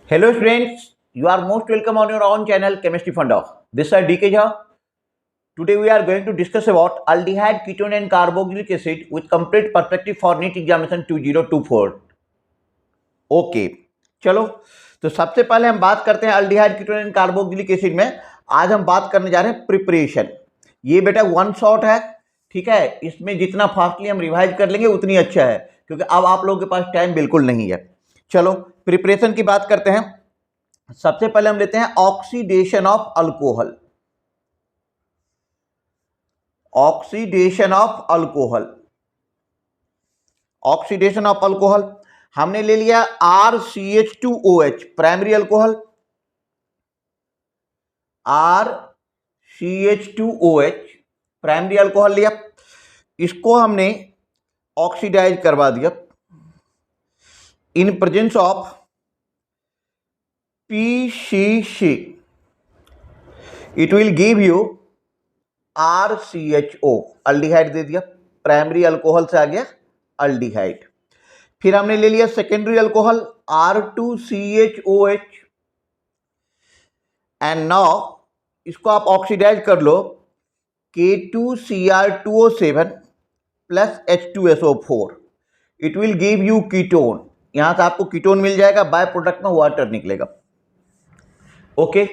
Hello students, you are most welcome on your own channel Chemistry Fun Off. This is DK Jha. Today we are going to discuss about aldehyde, ketone and carboxylic acid with complete perspective for NEET examination 2024. Okay चलो, तो सबसे पहले हम बात करते हैं aldehyde, ketone and carboxylic acid में। आज हम बात करने जा रहे हैं प्रिपरेशन। ये बेटा वन शॉट है, ठीक है। इसमें जितना फास्टली हम रिवाइज कर लेंगे उतनी अच्छा है, क्योंकि अब आप लोगों के पास टाइम बिल्कुल नहीं है। चलो प्रिपरेशन की बात करते हैं। सबसे पहले हम लेते हैं oxidation of alcohol. Oxidation of alcohol, oxidation of alcohol हमने ले लिया RCH2OH primary alcohol, RCH2OH primary alcohol लिया। इसको हमने ऑक्सीडाइज करवा दिया in presence of PCC। It will give you RCHO, aldehyde दे दिया, प्राइमरी अल्कोहल से आ गया अल्डिहाइड। फिर हमने ले लिया secondary alcohol R2CHOH, and now इसको आप ऑक्सीडाइज कर लो K2Cr2O7 plus H2SO4। It will give you ketone. यहां से आपको कीटोन मिल जाएगा, बाय प्रोडक्ट में वाटर निकलेगा। ओके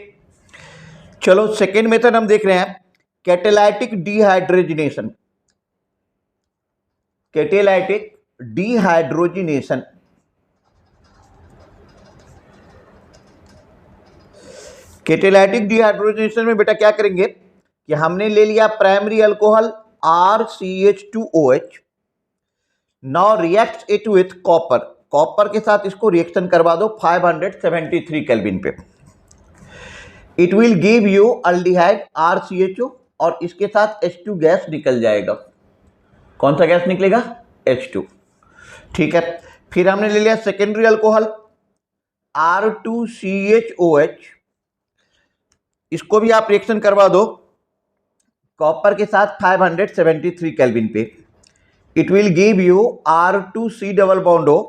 चलो, सेकेंड मेथड हम देख रहे हैं catalytic dehydrogenation. Catalytic dehydrogenation, catalytic dehydrogenation में बेटा क्या करेंगे कि हमने ले लिया primary alcohol RCH2OH। Now reacts it with copper. Copper के साथ इसको रिएक्शन करवा दो 573 केल्विन पे। It will give you aldehyde RCHO, और इसके साथ H2 गैस निकल जाएगा। कौन सा गैस निकलेगा? H2। ठीक है, फिर हमने ले लिया सेकेंडरी अल्कोहल R2CHOH। इसको भी आप रिएक्शन करवा दो कॉपर के साथ 573 केल्विन पे। It will give you R2C double bond O,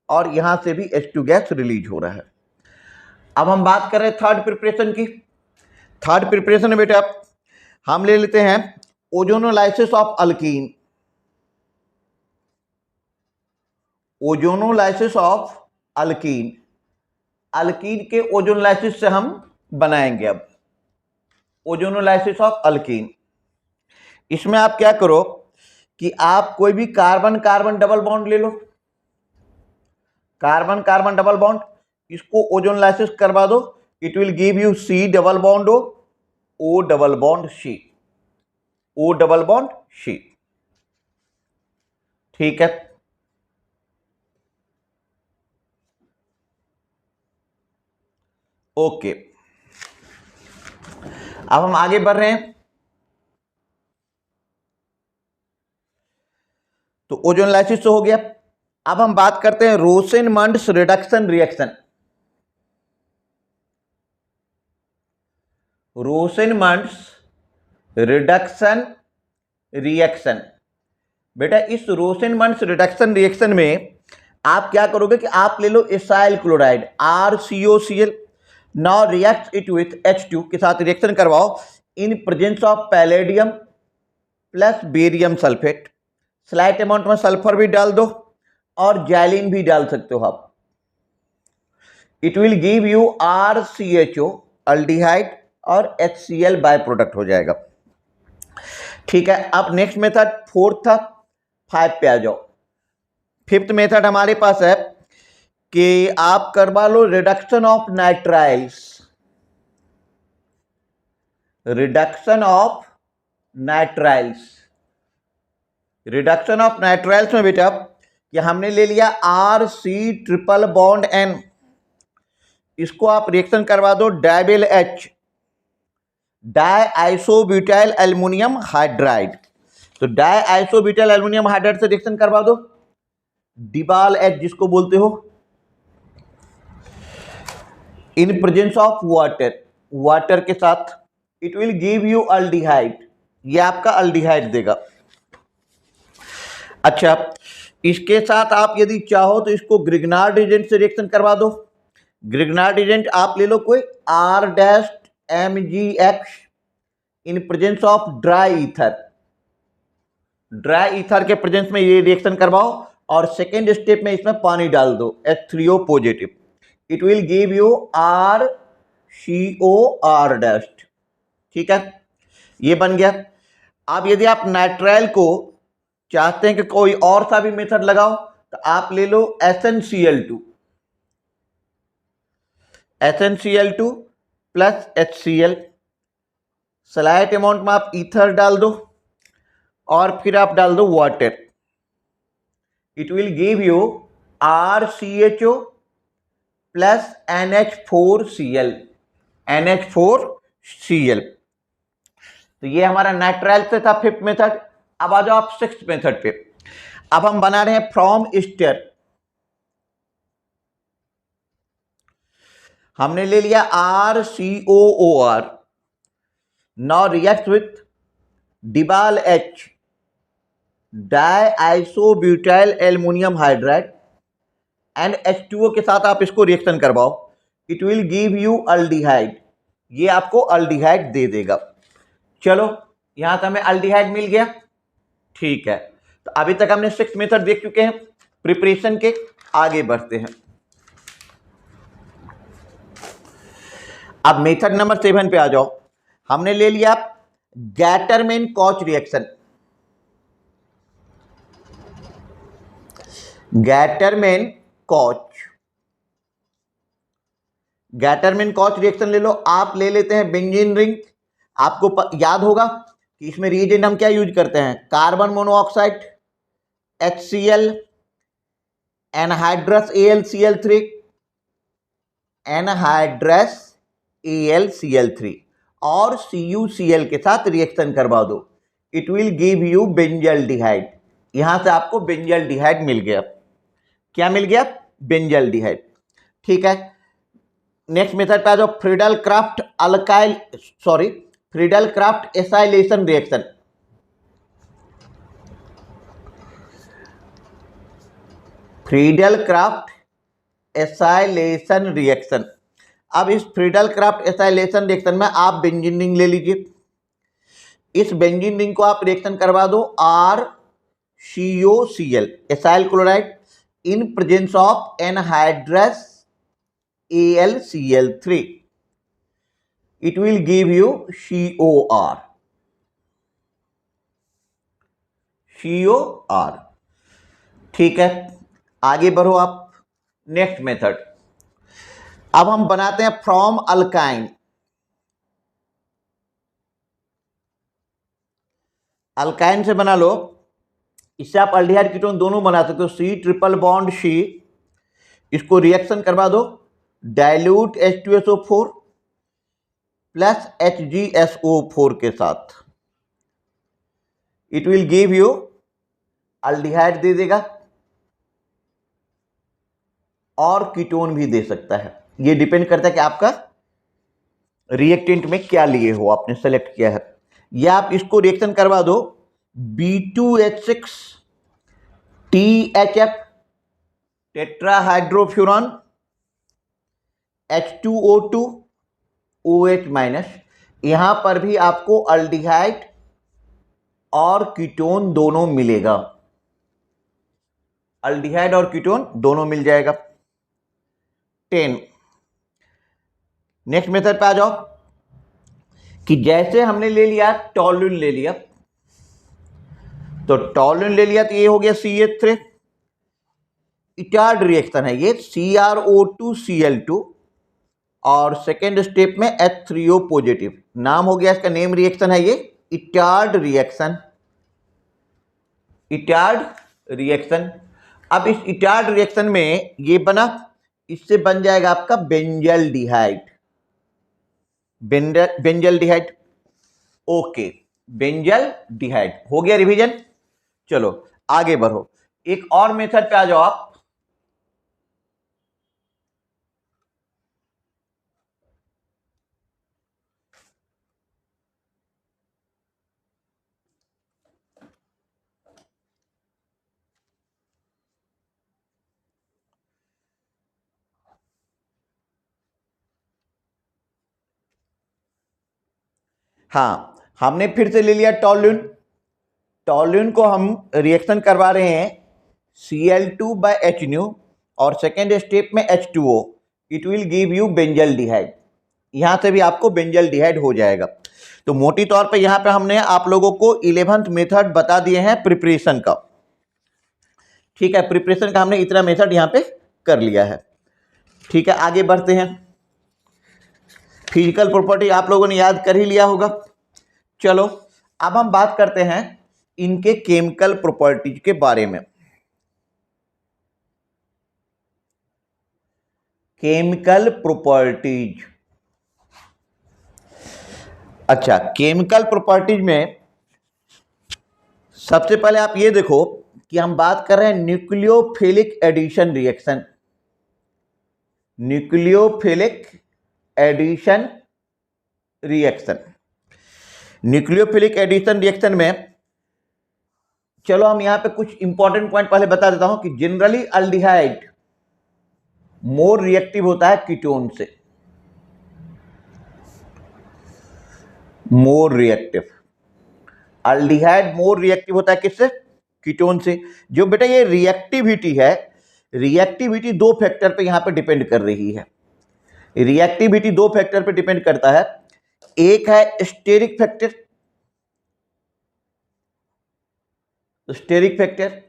और यहां से भी H2 गैस रिलीज हो रहा है। अब हम बात कर रहे हैं थर्ड प्रिपरेशन की। थर्ड प्रिपरेशन में बेटा हम ले लेते हैं ozonolysis of alkyne. Ozonolysis of alkyne, alkyne के ओजोनोलाइसिस से हम बनाएंगे अब ओजोनोलाइसिस ऑफ अल्कीन। इसमें आप क्या करो कि आप कोई भी कार्बन कार्बन डबल बॉन्ड ले लो, कार्बन कार्बन डबल बॉन्ड, इसको ओजोनोलाइसिस करवा दो। It will give you C double bond O double bond C, O double bond C। ठीक है, ओके। अब हम आगे बढ़ रहे हैं। तो ओजोनोलाइसिस तो हो गया। अब हम बात करते हैं रोसेनमंड्स रिडक्शन रिएक्शन। रोसेनमंड्स रिडक्शन रिएक्शन, बेटा इस रोसेनमंड्स रिडक्शन रिएक्शन में आप क्या करोगे कि आप ले लो acyl chloride RCOCl। Now react it with H2 के साथ रिएक्शन करवाओ in presence of palladium plus barium sulphate. Slight amount में सल्फर भी डाल दो और जैलिन भी डाल सकते हो आप। It will give you RCHO aldehyde, और HCl बाय प्रोडक्ट हो जाएगा। ठीक है, अब नेक्स्ट मेथड फोर्थ था, 5 पे आ जाओ। फिफ्थ मेथड हमारे पास है कि आप करवा लो reduction of nitriles. Reduction of nitriles, reduction of nitriles में बेटा कि हमने ले लिया RC ट्रिपल बॉन्ड N। इसको आप रिएक्शन करवा दो डाइबिल H, डाइआइसोब्यूटाइल एल्युमिनियम हाइड्राइड। तो डाइआइसोब्यूटाइल एल्युमिनियम हाइड्राइड से रिएक्शन करवा दो डिबाल H जिसको बोलते हो, इन प्रेजेंस ऑफ वाटर, वाटर के साथ। It will give you aldehyde, ये आपका अल्डिहाइड देगा। अच्छा, इसके साथ आप यदि चाहो तो इसको ग्रिग्नार्ड एजेंट से रिएक्शन करवा दो। ग्रिग्नार्ड एजेंट आप ले लो कोई R dash MgX in presence of dry ether, dry ether के प्रेजेंस में ये रिएक्शन करवाओ और सेकेंड स्टेप में इसमें पानी डाल दो H3O positive, it will give you RCOR dash. ठीक है, ये बन गया। अब यदि आप नाइट्राइल को चाहते हैं कि कोई और सा भी मेथड लगाओ तो आप ले लो SnCl2 plus HCl, slight amount में आप ईथर डाल दो और फिर आप डाल दो water, it will give you RCHO plus NH4Cl। तो ये हमारा नाइट्राइल से था फिफ्थ मेथड। अब आ जाओ आप सिक्स्थ मेथड पे। अब हम बना रहे हैं फ्रॉम स्टेयर। हमने ले लिया RCOOR, now react with DIBAL H diisobutyl aluminium hydride and H2O के साथ आप इसको रिएक्शन करवाओ, it will give you aldehyde, ये आपको अल्डिहाइड दे देगा। चलो यहां से हमें अल्डिहाइड मिल गया। ठीक है, तो अभी तक हमने सिक्स मेथड देख चुके हैं प्रिपरेशन के, आगे बढ़ते हैं। अब मेथड नंबर 7 पे आ जाओ। हमने ले लिया गैटरमैन कॉच रिएक्शन। गैटरमैन कॉच रिएक्शन ले लो। आप ले लेते हैं बेंजीन रिंग। आपको याद होगा कि इसमें रिएजेंट हम क्या यूज करते हैं, carbon monoxide HCl, anhydrous AlCl3, anhydrous AlCl3 और CuCl के साथ रिएक्शन करवा दो, it will give you benzaldehyde. यहां से आपको बेंजल्डिहाइड मिल गया। क्या मिल गया? बेंजल्डिहाइड। ठीक है, नेक्स्ट मेथड पे आ जाओ, Friedel Crafts acylation reaction. Friedel Crafts acylation reaction. अब इस फ्रीडल क्राफ्ट एसाइलेशन रिएक्शन में आप बेंजीन रिंग ले लीजिए। इस बेंजीन रिंग को आप रिएक्शन करवा दो RCOCl acyl chloride in presence of anhydrous AlCl3, it will give you COR। ठीक है, आगे बढ़ो आप। नेक्स्ट मेथड, अब हम बनाते हैं फ्रॉम अल्काइन। अल्काइन से बना लो, इससे आप अल्डिहाइड कीटोन दोनों बना सकते हो। C∼C, इसको रिएक्शन करवा दो, डाइल्यूट H2SO4 प्लस HgSO4 के साथ, it will give you aldehyde दे देगा और कीटोन भी दे सकता है। ये डिपेंड करता है कि आपका रिएक्टेंट में क्या लिए हो, आपने सेलेक्ट किया है। या आप इसको रिएक्शन करवा दो B2H6 THF tetrahydrofuran H2O2 OH-, यहां पर भी आपको अल्डिहाइड और कीटोन दोनों मिलेगा, अल्डिहाइड और कीटोन दोनों मिल जाएगा। 10 नेक्स्ट मेथड पे आ जाओ कि जैसे हमने ले लिया टॉल्यून ले लिया, तो टॉल्यून ले लिया तो ये हो गया CH3, इटार्ड रिएक्शन है ये, CrO2Cl2 और सेकेंड स्टेप में H3O पॉजिटिव, नाम हो गया इसका, नेम रिएक्शन है ये इटार्ड रिएक्शन। अब इस इटार्ड रिएक्शन में ये बना, इससे बन जाएगा आपका बेंजल्डिहाइड। ओके, बेंजल्डिहाइड हो गया रिवीजन। चलो आगे बढ़ो, एक और मेथड पे आ जाओ आप। हाँ, हमने फिर से ले लिया टॉल्यून। टॉल्यून को हम रिएक्शन करवा रहे हैं Cl2/H न्यू और सेकेंड स्टेप में H2O, it will give you benzaldehyde. यहां से भी आपको बेंजल्डिहाइड हो जाएगा। तो मोटी तौर पे यहां पे हमने आप लोगों को 11th मेथड बता दिए हैं प्रिपरेशन का। ठीक है, प्रिपरेशन का हमने इतना मेथड यहां पे कर लिया है। ठीक है, आगे बढ़ते हैं। फिजिकल प्रॉपर्टी आप लोगों ने याद कर ही लिया होगा। चलो अब हम बात करते हैं इनके केमिकल प्रॉपर्टीज के बारे में। केमिकल प्रॉपर्टीज, अच्छा, केमिकल प्रॉपर्टीज में सबसे पहले आप ये देखो कि हम बात कर रहे हैं nucleophilic addition reaction. Nucleophilic addition reaction, nucleophilic addition reaction में चलो हम यहां पे कुछ इंपॉर्टेंट पॉइंट पहले बता देता हूं कि जनरली अल्डिहाइड मोर रिएक्टिव होता है कीटोन से। More reactive, aldehyde more reactive होता है किससे? कीटोन से। जो बेटा ये रिएक्टिविटी है, रिएक्टिविटी दो फैक्टर पे यहां पे डिपेंड कर रही है। रिएक्टिविटी दो फैक्टर पे डिपेंड करता है। एक है steric factor, steric factor.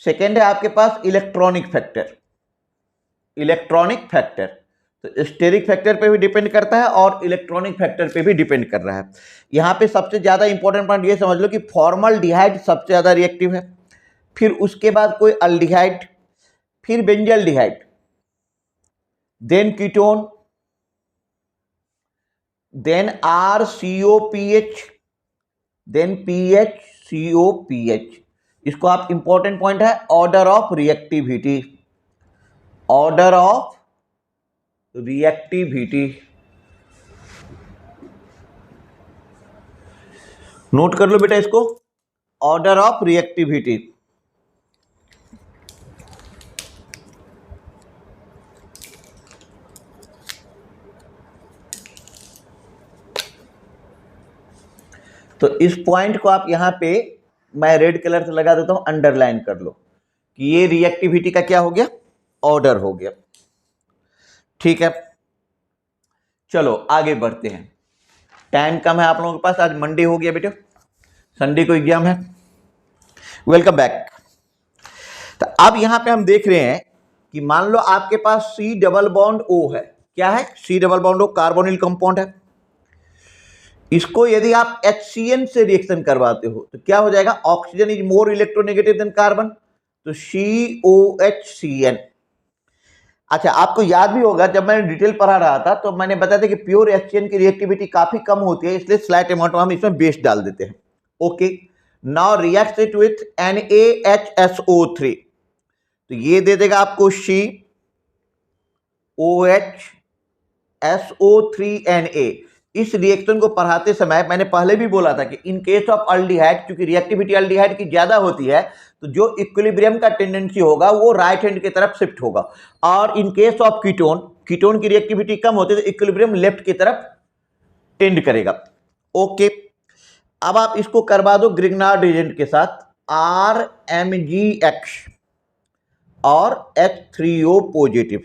Second है आपके पास इलेक्ट्रॉनिक फैक्टर, इलेक्ट्रॉनिक फैक्टर। तो स्टेरिक फैक्टर पे भी डिपेंड करता है और इलेक्ट्रॉनिक फैक्टर पे भी डिपेंड कर रहा है। यहां पे सबसे ज्यादा इंपॉर्टेंट पॉइंट ये समझ लो कि फॉर्मल्डिहाइड सबसे ज्यादा रिएक्टिव है, फिर उसके बाद कोई अल्डिहाइड, फिर benzaldehyde, then ketone, then RCOPH, then PHCOPH। इसको आप इंपॉर्टेंट पॉइंट है order of reactivity, order of reactivity note कर लो बेटा इसको, ऑर्डर ऑफ रिएक्टिविटी। तो इस पॉइंट को आप यहां पे मैं रेड कलर से लगा देता हूं, अंडरलाइन कर लो कि ये रिएक्टिविटी का क्या हो गया? ऑर्डर हो गया। ठीक है, चलो आगे बढ़ते हैं। टाइम कम है आप लोगों के पास, आज मंडे हो गया बेटे, संडे को एग्जाम है। Welcome back. तो अब यहां पे हम देख रहे हैं कि मान लो आपके पास C डबल बॉन्ड O है। क्या है? C double bond O carbonyl compound है। इसको यदि आप HCN से रिएक्शन करवाते हो तो क्या हो जाएगा? Oxygen is more electronegative than carbon, तो COHCN। अच्छा, आपको याद भी होगा जब मैंने डिटेल पढ़ा रहा था तो मैंने बताया था कि प्योर HCN की रिएक्टिविटी काफी कम होती है, इसलिए स्लाइट अमाउंट में हम इसमें बेस डाल देते हैं। Okay, now react it with NaHSO3, तो ये दे देगा आपको COHSO3Na। इस रिएक्शन को पढ़ाते समय मैंने पहले भी बोला था कि इन केस ऑफ अल्डिहाइड, क्योंकि रिएक्टिविटी अल्डिहाइड की ज्यादा होती है, तो जो इक्विलिब्रियम का टेंडेंसी होगा वो राइट हैंड की तरफ शिफ्ट होगा, और in case of ketone, ketone की रिएक्टिविटी कम होती है तो इक्विलिब्रियम लेफ्ट की तरफ टेंड करेगा। ओके, अब आप इसको करवा दो ग्रिग्नार्ड एजेंट के साथ RMgX और H3O पॉजिटिव।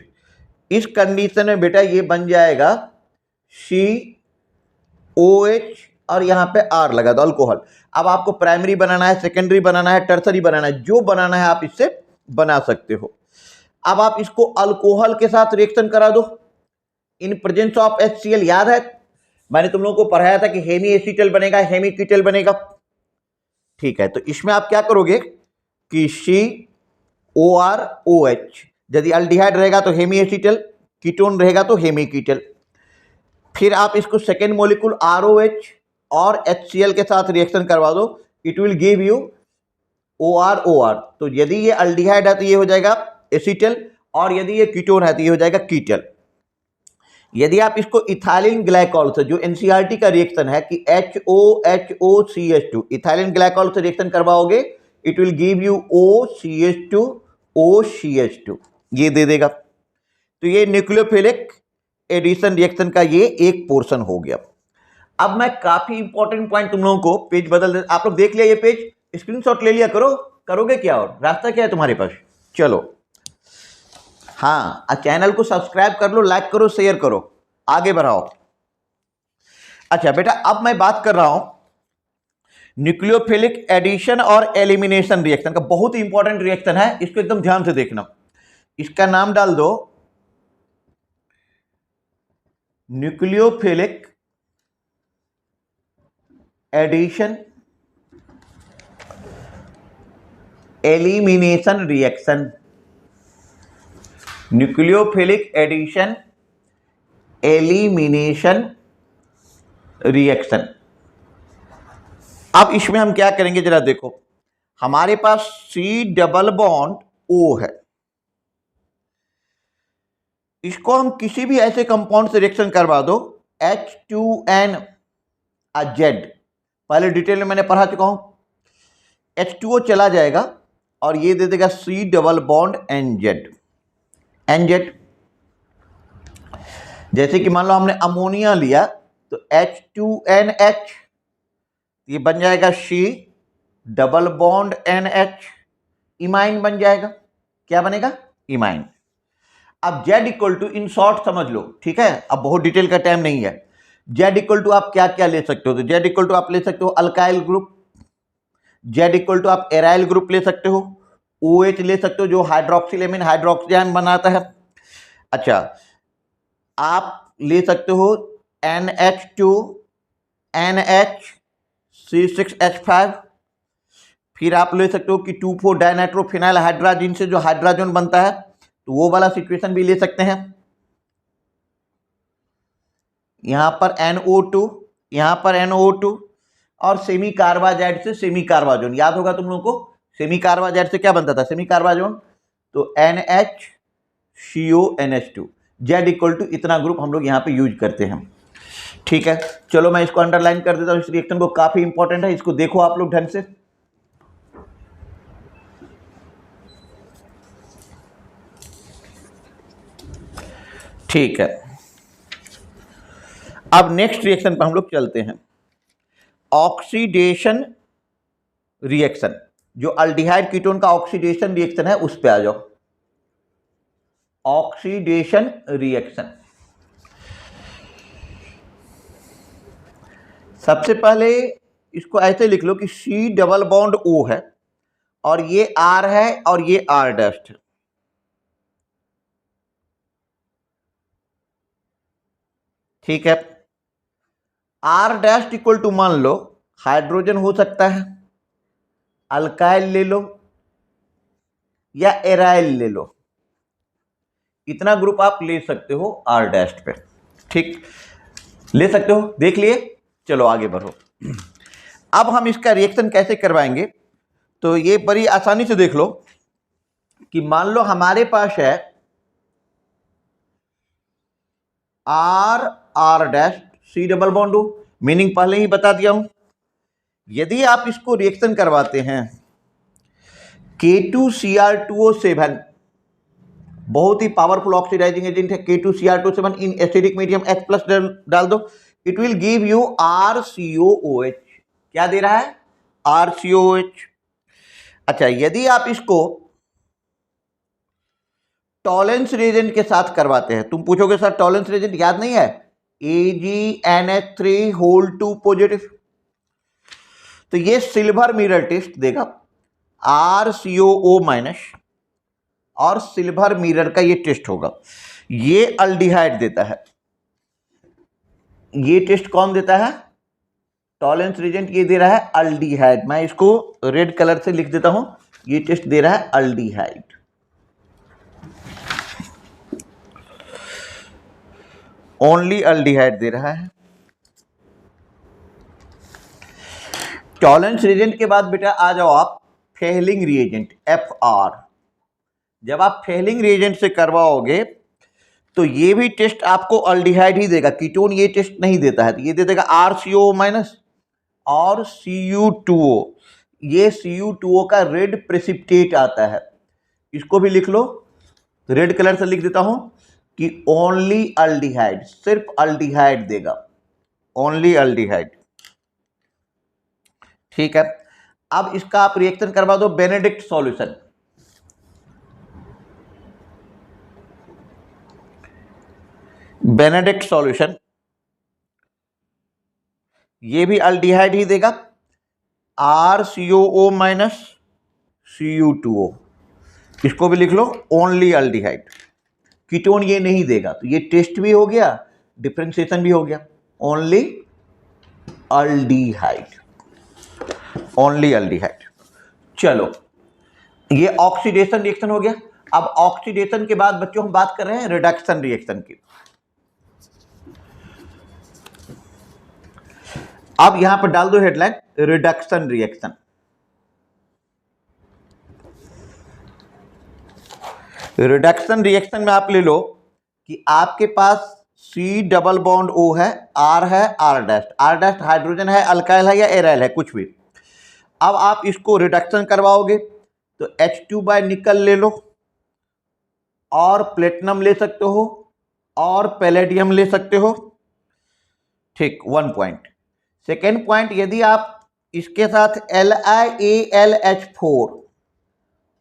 इस कंडीशन में बेटा ये बन जाएगा COH और यहां पे R लगा दो, अल्कोहल। अब आपको प्राइमरी बनाना है, सेकेंडरी बनाना है, टर्सरी बनाना है, जो बनाना है आप इससे बना सकते हो। अब आप इसको अल्कोहल के साथ रिएक्शन करा दो इन प्रेजेंस ऑफ HCl। याद है मैंने तुम लोगों को पढ़ाया था कि हेमी एसिटल बनेगा, हेमी कीटल बनेगा। ठीक है, तो इसमें आप क्या करोगे कि COROH, यदि अल्डिहाइड रहेगा तो हेमी एसिटल, कीटोन रहेगा तो हेमी कीटल। फिर आप इसको सेकेंड मॉलिक्यूल ROH और HCl के साथ रिएक्शन करवा दो, it will give you OR। तो यदि ये अल्डिहाइड है तो ये हो जाएगा एसिटल, और यदि ये कीटोन है तो ये हो जाएगा कीटल। यदि आप इसको इथाइलिन ग्लाइकॉल से, जो NCERT का रिएक्शन है कि HOHOCH2, इथाइलिन ग्लाइकॉल से रिएक्शन करवाओगे, it will give you OCH2OCH2, ये दे देगा। तो ये न्यूक्लियोफिलिक एडिशन रिएक्शन का ये एक पोर्शन हो गया। अब मैं काफी इंपॉर्टेंट पॉइंट तुम लोगों को पेज बदल दे, आप लोग देख लिया ये पेज, स्क्रीनशॉट ले लिया करो, करोगे क्या और रास्ता क्या है तुम्हारे पास? चलो हाँ, चैनल को सब्सक्राइब कर लो, लाइक करो, शेयर करो, आगे बढ़ाओ। अच्छा बेटा, अब मैं बात कर रहा हूं न्यूक्लियोफिलिक एडिशन और एलिमिनेशन रिएक्शन का। बहुत ही इंपॉर्टेंट रिएक्शन है, इसको एकदम ध्यान से देखना। इसका नाम डाल दो nucleophilic addition elimination reaction. Nucleophilic addition elimination reaction. अब इसमें हम क्या करेंगे जरा देखो, हमारे पास C डबल बॉन्ड O है, इसको हम किसी भी ऐसे कंपाउंड से रिएक्शन करवा दो H2N Z, पहले डिटेल में मैंने पढ़ा चुका हूं, H2O चला जाएगा और ये दे देगा C डबल बॉन्ड NZ। जैसे कि मान लो हमने अमोनिया लिया तो H2NH, ये बन जाएगा C double bond NH, imine बन जाएगा। क्या बनेगा? इमाइन। अब Z equal to, in short समझ लो, ठीक है, अब बहुत डिटेल का टाइम नहीं है। Z इक्वल टू आप क्या क्या ले सकते हो? तो Z इक्वल टू आप ले सकते हो alkyl group, Z equal to आप एराइल ग्रुप ले सकते हो, OH ले सकते हो जो हाइड्रोक्सिलेमिन हाइड्रोक्सियान बनाता है। अच्छा, आप ले सकते हो NH2 NH C6H5, फिर आप ले सकते हो कि 2,4 डाइनाइट्रोफिनाइल हाइड्राजिन से जो हाइड्रोजन बनता है, तो वो वाला सिचुएशन भी ले सकते हैं। यहां पर NO2, यहां पर NO2 और सेमी कार्बाजाइड से सेमी कार्बाजोन, याद होगा तुम लोगों को, सेमी कार्बाजाइड से क्या बनता था? सेमी कार्बाजोन। तो NHCONH2, Z इक्वल टू इतना ग्रुप हम लोग यहां पे यूज करते हैं। ठीक है, चलो मैं इसको अंडरलाइन कर देता हूं, इस रिएक्शन को, काफी इंपॉर्टेंट है, इसको देखो आप लोग ढंग से। ठीक है, अब नेक्स्ट रिएक्शन पर हम लोग चलते हैं, ऑक्सीडेशन रिएक्शन। जो अल्डिहाइड कीटोन का ऑक्सीडेशन रिएक्शन है उस पे आ जाओ। ऑक्सीडेशन रिएक्शन, सबसे पहले इसको ऐसे लिख लो कि C डबल बॉन्ड O है और ये R है और ये R डस्ट है। ठीक है, R डस्ट इक्वल टू मान लो हाइड्रोजन हो सकता है, अल्काइल ले लो या एराइल ले लो, इतना ग्रुप आप ले सकते हो R डस्ट पे। ठीक, ले सकते हो, देख लिए। चलो आगे बढ़ो। अब हम इसका रिएक्शन कैसे करवाएंगे, तो ये बड़ी आसानी से देख लो कि मान लो हमारे पास है R dash C double bond O, meaning पहले ही बता दिया हूं। यदि आप इसको रिएक्शन करवाते हैं K2Cr2O7, बहुत ही पावरफुल ऑक्सीडाइजिंग एजेंट है K2Cr2O7, in acidic medium H+ डाल दो, it will give you RCOOH। क्या दे रहा है? RCOOH। अच्छा, यदि आप इसको टॉलेंस रिएजेंट के साथ करवाते हैं, तुम पूछोगे सर टॉलेंस रिएजेंट याद नहीं है, AgNH3 पॉजिटिव, तो ये सिल्वर मिरर टेस्ट देगा, RCOO- और सिल्वर मिरर का ये टेस्ट होगा। ये अल्डिहाइड देता है, ये टेस्ट कौन देता है? टॉलेंस रिएजेंट ये दे रहा है अल्डिहाइड। मैं इसको रेड कलर से लिख देता हूं, ये टेस्ट दे रहा है अल्डिहाइड, ओनली अल्डिहाइड दे रहा है। टॉलेंस रिएजेंट के बाद बेटा आ जाओ आप फेहलिंग रिएजेंट FR। जब आप फेहलिंग रिएजेंट से करवाओगे तो ये भी टेस्ट आपको अल्डिहाइड ही देगा, कीटोन ये टेस्ट नहीं देता है, तो ये दे देगा RCO- और Cu2O। ये Cu2O का रेड प्रेसिपिटेट आता है, इसको भी लिख लो, रेड कलर से लिख देता हूं कि ओनली अल्डिहाइड, सिर्फ अल्डिहाइड देगा। Only aldehyde. ठीक है, अब इसका आप रिएक्शन करवा दो बेनेडिक्ट सॉल्यूशन। बेनेडिक्ट सॉल्यूशन ये भी अल्डिहाइड ही देगा, RCOO माइनस Cu2O, इसको भी लिख लो ओनली अल्डिहाइड। कीटोन ये नहीं देगा, तो ये टेस्ट भी हो गया, डिफरेंशिएशन भी हो गया, ओनली अल्डिहाइड, ओनली अल्डिहाइड। चलो ये ऑक्सीडेशन रिएक्शन हो गया। अब ऑक्सीडेशन के बाद बच्चों हम बात कर रहे हैं रिडक्शन रिएक्शन की। अब यहां पर डाल दो headline reduction reaction. Reduction reaction में आप ले लो कि आपके पास C डबल बॉन्ड O है, R है, R डैश हाइड्रोजन है, अल्काइल है या एराइल है, कुछ भी। अब आप इसको रिडक्शन करवाओगे तो H2 बाय निकल ले लो, और प्लेटिनम ले सकते हो, और पैलेडियम ले सकते हो। ठीक, 1 पॉइंट। सेकेंड पॉइंट, यदि आप इसके साथ LiAlH4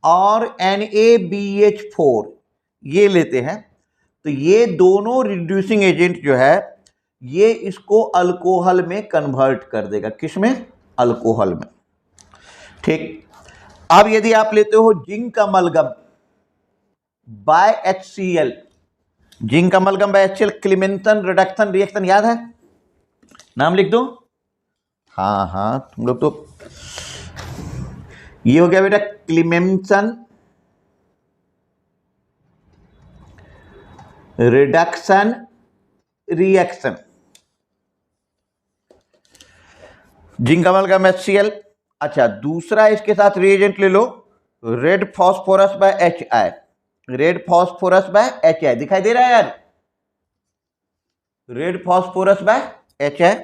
और NaBH4 ये लेते हैं तो ये दोनों रिड्यूसिंग एजेंट जो है ये इसको अल्कोहल में कन्वर्ट कर देगा। किसमें? अल्कोहल में। ठीक, अब यदि आप लेते हो zinc amalgam by HCl, zinc amalgam by HCl, Clemmensen reduction reaction याद है? नाम लिख दो। हाँ तुम लोग तो, ये हो गया बेटा Clemmensen reduction reaction, zinc amalgam HCl। अच्छा, दूसरा इसके साथ रिएजेंट ले लो, red phosphorus by HI, red phosphorus by HI, दिखाई दे रहा है यार? रेड फॉस्फोरस बाय HI,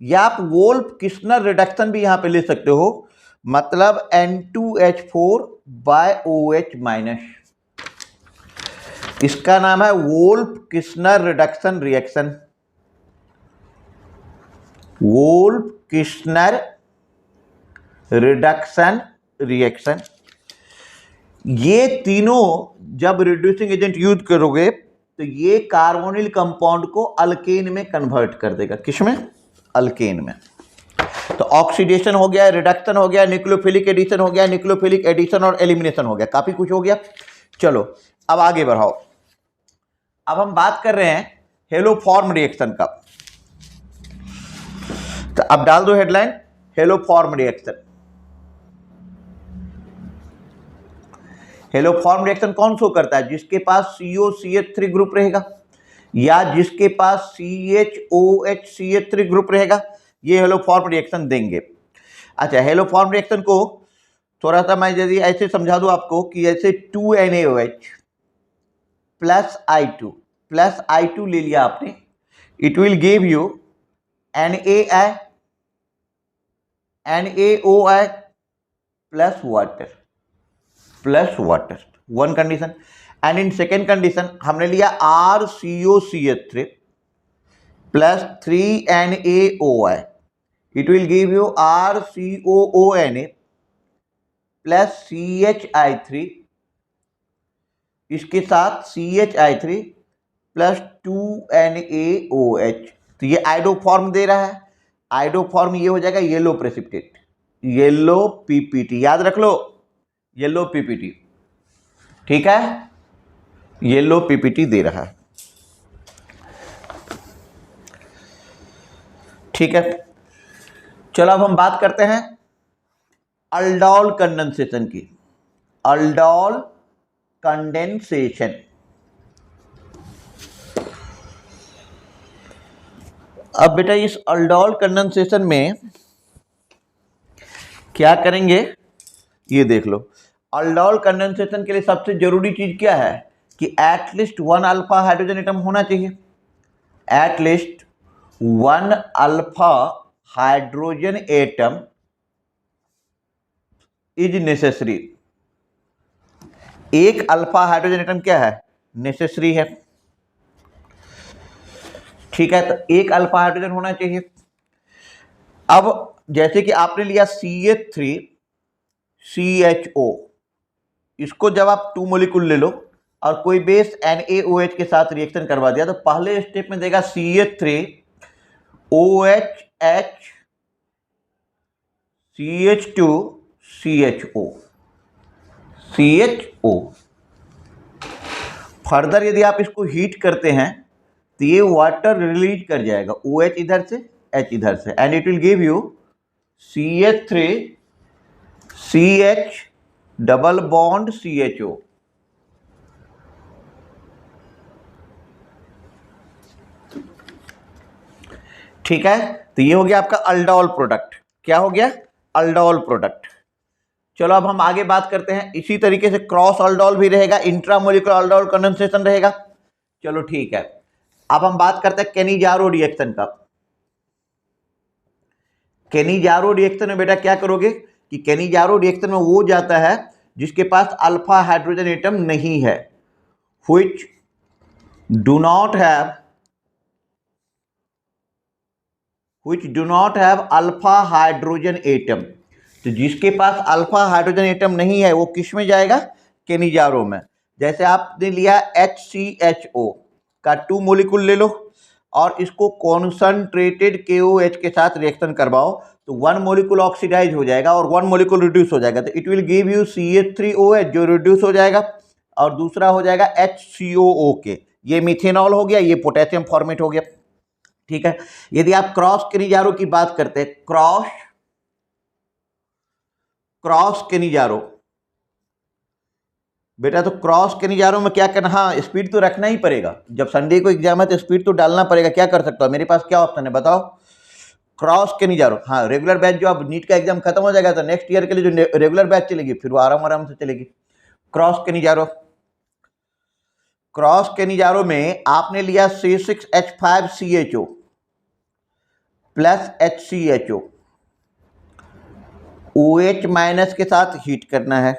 या आप वोल्फ किस्नर रिडक्शन भी यहां पे ले सकते हो, मतलब N2H4 बाय OH माइनस, इसका नाम है Wolff Kishner reduction reaction. Wolff Kishner reduction reaction, ये तीनों जब रिड्यूसिंग एजेंट यूज करोगे तो ये कार्बोनिल कंपाउंड को अल्केन में कन्वर्ट कर देगा। किसमें? अल्केन में। तो ऑक्सीडेशन हो गया, रिडक्शन हो गया, न्यूक्लियोफिलिक एडिशन हो गया, न्यूक्लियोफिलिक एडिशन और एलिमिनेशन हो गया, काफी कुछ हो गया। चलो अब आगे बढ़ाओ। अब हम बात कर रहे हैं हेलोफॉर्म रिएक्शन का, तो अब डाल दो headline haloform reaction. Haloform reaction कौन सो करता है? जिसके पास COCH3 ग्रुप रहेगा या जिसके पास CHOH ग्रुप रहेगा, ये हेलोफॉर्म रिएक्शन देंगे। अच्छा, हेलोफॉर्म रिएक्शन को थोड़ा सा मैं यदि ऐसे समझा दूं आपको कि जैसे 2NaOH प्लस I2 ले लिया आपने, it will give you NaOI plus water, one condition. And in second condition हमने लिया RCOCH3 plus 3NaOI, it will give you RCOONA plus CHI3, इसके साथ CHI3 प्लस 2NaOH, तो ये आइडो फॉर्म दे रहा है। आइडो फॉर्म ये हो जाएगा येलो प्रेसिपिटेट, येलो PPT, याद रख लो, येलो PPT। ठीक है, येलो PPT दे रहा है। ठीक है, चलो अब हम बात करते हैं अल्डोल कंडेंसेशन की। अल्डोल कंडेंसेशन, अब बेटा इस अल्डोल कंडेंसेशन में क्या करेंगे ये देख लो। अल्डोल कंडेंसेशन के लिए सबसे जरूरी चीज क्या है कि एटलीस्ट 1 अल्फा हाइड्रोजन एटम होना चाहिए। At least 1 alpha hydrogen atom is necessary. एक अल्फा हाइड्रोजन एटम क्या है? नेसेसरी है। ठीक है, तो एक अल्फा हाइड्रोजन होना चाहिए। अब जैसे कि आपने लिया CH3CHO, इसको जब आप 2 मोलिकुल ले लो और कोई बेस NaOH के साथ रिएक्शन करवा दिया तो पहले स्टेप में देगा CH3OH CH2CHO। फर्दर यदि आप इसको हीट करते हैं तो ये वाटर रिलीज कर जाएगा, OH इधर से H इधर से, and it will give you CH3CH double bond CHO। ठीक है, तो ये हो गया आपका अल्डोल प्रोडक्ट। क्या हो गया? Aldol product. चलो अब हम आगे बात करते हैं। इसी तरीके से क्रॉस अल्डोल भी रहेगा, इंट्रामोलिकुलर अल्डोल कंडेंसेशन रहेगा। चलो ठीक है, अब हम बात करते हैं केनिजारो रिएक्शन का। केनिजारो रिएक्शन में बेटा क्या करोगे कि केनिजारो रिएक्शन में वो जाता है जिसके पास अल्फा हाइड्रोजन एटम नहीं है, which do not have alpha hydrogen atom. तो जिसके पास अल्फा हाइड्रोजन एटम नहीं है वो किस में जाएगा? केनिजारो में। जैसे आपने लिया HCHO का 2 मोलिकुल ले लो और इसको कॉन्सनट्रेटेड KOH के साथ रिएक्शन करवाओ तो 1 मोलिकुल ऑक्सीडाइज हो जाएगा और 1 मोलिकुल रिड्यूस हो जाएगा, तो it will give you CH3OH जो रिड्यूस हो जाएगा, और दूसरा हो जाएगा HCOOK। ये मिथेनॉल हो गया, ये पोटेशियम फॉर्मेट हो गया। ठीक है, यदि आप क्रॉस केनिजारो की बात करते हैं, क्रॉस केनिजारो बेटा, तो क्रॉस केनिजारो में क्या करना? हाँ, स्पीड तो रखना ही पड़ेगा। जब संडे को एग्जाम है तो स्पीड तो डालना पड़ेगा। क्या कर सकता हूँ, मेरे पास क्या ऑप्शन है बताओ? क्रॉस केनिजारो, हाँ, रेगुलर बैच जो अब नीट का एग्जाम खत्म हो जाएगा तो नेक्स्ट ईयर के लिए जो रेगुलर बैच चलेगी फिर वो आराम से चलेगी। क्रॉस केनिजारो में आपने लिया C6H5CHO plus HCHO, OH minus के साथ हीट करना है।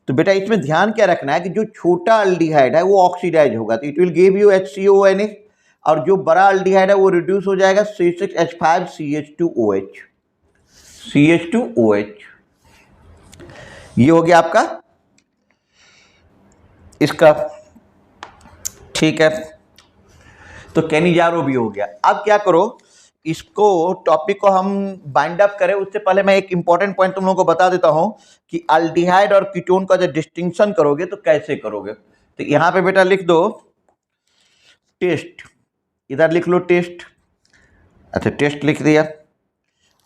तो बेटा इसमें ध्यान क्या रखना है कि जो छोटा अल्डिहाइड है वो ऑक्सीडाइज होगा तो it will give you HCONA, और जो बड़ा अल्डिहाइड है वो रिड्यूस हो जाएगा CH5CH2OH। ये हो गया आपका इसका। ठीक है, तो केनिजारो भी हो गया। अब क्या करो, इसको टॉपिक को हम बाइंड अप करें उससे पहले मैं एक इंपॉर्टेंट पॉइंट तुम लोगों को बता देता हूं कि अल्डिहाइड और कीटोन का जो डिस्टिंक्शन करोगे तो कैसे करोगे। तो यहां पे बेटा लिख दो टेस्ट, इधर लिख लो टेस्ट। अच्छा, टेस्ट लिख दिया,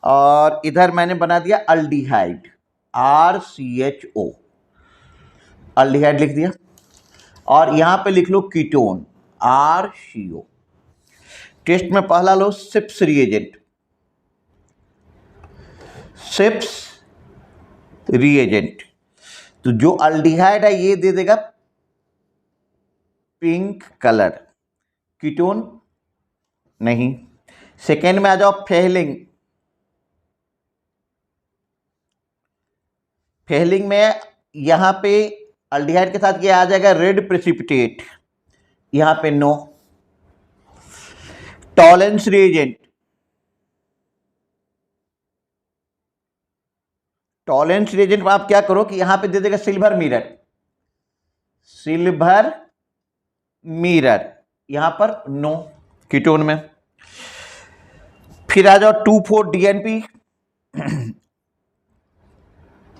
और इधर मैंने बना दिया अल्डिहाइड RCHO, अल्डिहाइड लिख दिया, और यहां पे लिख लो कीटोन RCO। टेस्ट में पहला लो सिप्स रिएजेंट, तो जो अल्डिहाइड है ये दे देगा पिंक कलर, कीटोन नहीं। सेकेंड में आ जाओ फेहलिंग में यहां पे अल्डिहाइड के साथ ये आ जाएगा रेड प्रेसिपिटेट, यहां पे नो। टॉलेंस रिएजेंट, में आप क्या करो कि यहां पे दे देगा सिल्वर मिरर, यहां पर नो कीटोन में। फिर आ जाओ 2,4-DNP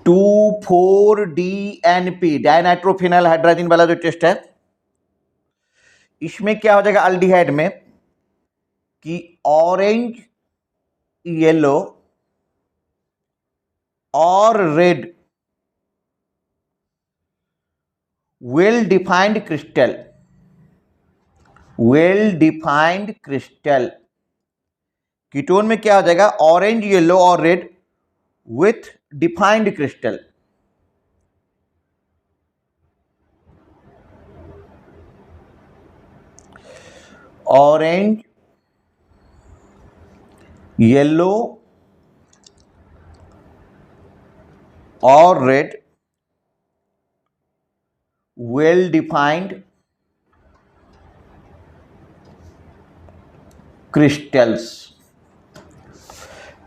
2,4-DNP डायनाइट्रोफिनाइल हाइड्रोजन वाला जो टेस्ट है, इसमें क्या हो जाएगा अल्डिहाइड में कि ऑरेंज, येलो और red well defined crystal, ketone में क्या हो जाएगा ऑरेंज, येलो और red with defined crystal. Orange, yellow और रेड वेल डिफाइंड क्रिस्टल्स।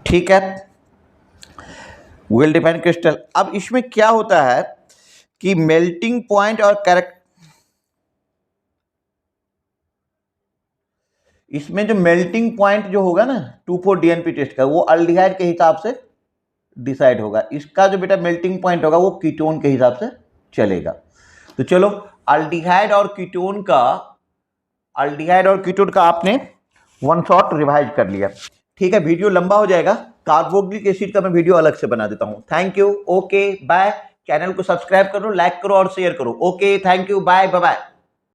ठीक है, वेल डिफाइंड क्रिस्टल। अब इसमें क्या होता है कि मेल्टिंग पॉइंट और कैरेक्टर, इसमें जो मेल्टिंग पॉइंट जो होगा ना 2,4-DNP टेस्ट का, वो अल्डिहाइड के हिसाब से डिसाइड होगा। इसका जो बेटा मेल्टिंग पॉइंट होगा वो कीटोन के हिसाब से चलेगा। तो चलो अल्डिहाइड और कीटोन का आपने वन शॉट रिवाइज कर लिया। ठीक है, वीडियो लंबा हो जाएगा, कार्बोक्सिलिक एसिड का मैं वीडियो अलग से बना देता हूं। Thank you, okay bye. Channel को सब्सक्राइब करो, लाइक करो और शेयर करो। Okay, thank you, bye bye.